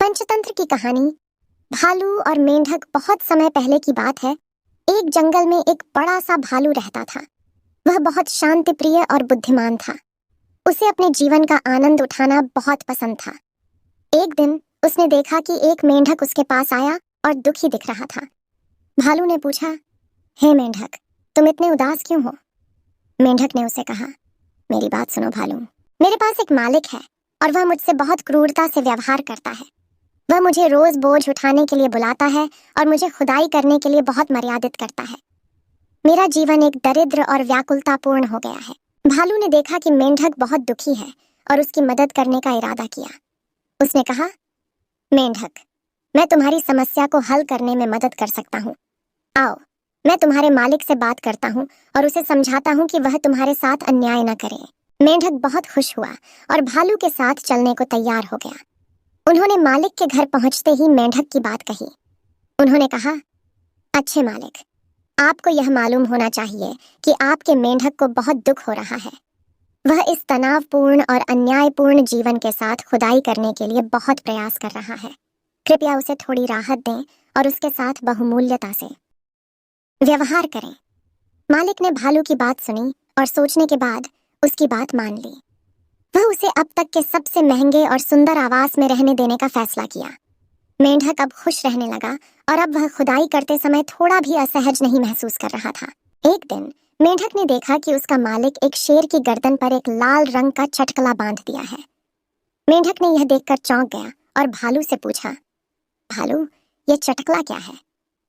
पंचतंत्र की कहानी। भालू और मेंढक। बहुत समय पहले की बात है। एक जंगल में एक बड़ा सा भालू रहता था। वह बहुत शांति प्रिय और बुद्धिमान था। उसे अपने जीवन का आनंद उठाना बहुत पसंद था। एक दिन उसने देखा कि एक मेंढक उसके पास आया और दुखी दिख रहा था। भालू ने पूछा, हे मेंढक, तुम इतने उदास क्यों हो? मेंढक ने उसे कहा, मेरी बात सुनो भालू, मेरे पास एक मालिक है और वह मुझसे बहुत क्रूरता से व्यवहार करता है। वह मुझे रोज बोझ उठाने के लिए बुलाता है और मुझे खुदाई करने के लिए बहुत मर्यादित करता है। मेरा जीवन एक दरिद्र और व्याकुलतापूर्ण हो गया है। भालू ने देखा कि मेंढक बहुत दुखी है और उसकी मदद करने का इरादा किया। उसने कहा, मेंढक, मैं तुम्हारी समस्या को हल करने में मदद कर सकता हूँ। आओ, मैं तुम्हारे मालिक से बात करता हूँ और उसे समझाता हूँ कि वह तुम्हारे साथ अन्याय न करे। मेंढक बहुत खुश हुआ और भालू के साथ चलने को तैयार हो गया। उन्होंने मालिक के घर पहुंचते ही मेंढक की बात कही। उन्होंने कहा, अच्छे मालिक, आपको यह मालूम होना चाहिए कि आपके मेंढक को बहुत दुख हो रहा है। वह इस तनावपूर्ण और अन्यायपूर्ण जीवन के साथ खुदाई करने के लिए बहुत प्रयास कर रहा है। कृपया उसे थोड़ी राहत दें और उसके साथ बहुमूल्यता से व्यवहार करें। मालिक ने भालू की बात सुनी और सोचने के बाद उसकी बात मान ली। वह उसे अब तक के सबसे महंगे और सुंदर आवास में रहने देने का फैसला किया। मेंढक अब खुश रहने लगा और अब वह खुदाई करते समय थोड़ा भी असहज नहीं महसूस कर रहा था। एक दिन मेंढक ने देखा कि उसका मालिक एक शेर की गर्दन पर एक लाल रंग का चटकला बांध दिया है। मेंढक ने यह देखकर चौंक गया और भालू से पूछा, भालू, यह चटकला क्या है?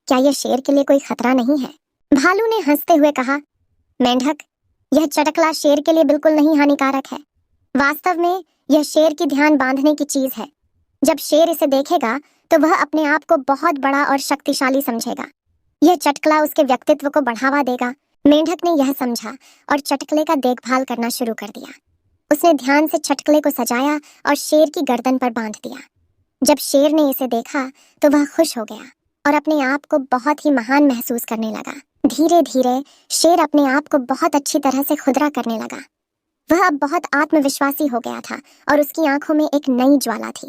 क्या यह शेर के लिए कोई खतरा नहीं है? भालू ने हंसते हुए कहा, मेंढक, यह चटकला शेर के लिए बिल्कुल नहीं हानिकारक है। वास्तव में यह शेर की ध्यान बांधने की चीज है। जब शेर इसे देखेगा तो वह अपने आप को बहुत बड़ा और शक्तिशाली समझेगा। यह चटकला उसके व्यक्तित्व को बढ़ावा देगा। मेंढक ने यह समझा और चटकले का देखभाल करना शुरू कर दिया। उसने ध्यान से चटकले को सजाया और शेर की गर्दन पर बांध दिया। जब शेर ने इसे देखा तो वह खुश हो गया और अपने आप को बहुत ही महान महसूस करने लगा। धीरे धीरे शेर अपने आप को बहुत अच्छी तरह से खुदरा करने लगा। वह अब बहुत आत्मविश्वासी हो गया था और उसकी आंखों में एक नई ज्वाला थी।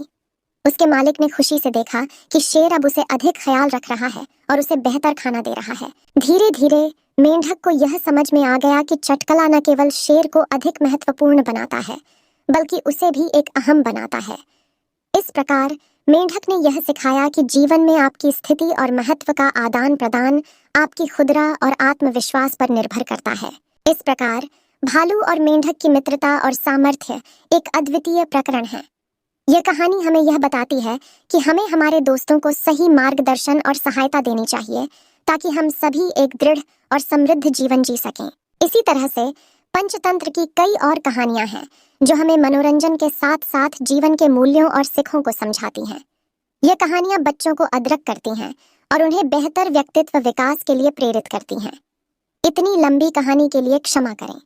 उसके मालिक ने खुशी से देखा कि शेर अब उसे अधिक ख्याल रख रहा है और उसे बेहतर खाना दे रहा है। धीरे धीरे मेंढक को यह समझ में आ गया कि चटकला न केवल शेर को अधिक महत्वपूर्ण बनाता है, बल्कि उसे भी एक अहम बनाता है। इस प्रकार मेंढक ने यह सिखाया कि जीवन में आपकी स्थिति और महत्व का आदान प्रदान आपकी खुदरा और आत्मविश्वास पर निर्भर करता है। इस प्रकार भालू और मेंढक की मित्रता और सामर्थ्य एक अद्वितीय प्रकरण है। यह कहानी हमें यह बताती है कि हमें हमारे दोस्तों को सही मार्गदर्शन और सहायता देनी चाहिए ताकि हम सभी एक दृढ़ और समृद्ध जीवन जी सकें। इसी तरह से पंचतंत्र की कई और कहानियां हैं जो हमें मनोरंजन के साथ साथ जीवन के मूल्यों और सिखों को समझाती हैं। ये कहानियां बच्चों को अदरक करती हैं और उन्हें बेहतर व्यक्तित्व विकास के लिए प्रेरित करती हैं। इतनी लंबी कहानी के लिए क्षमा करें।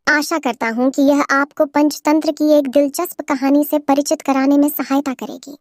आशा करता हूँ कि यह आपको पंचतंत्र की एक दिलचस्प कहानी से परिचित कराने में सहायता करेगी।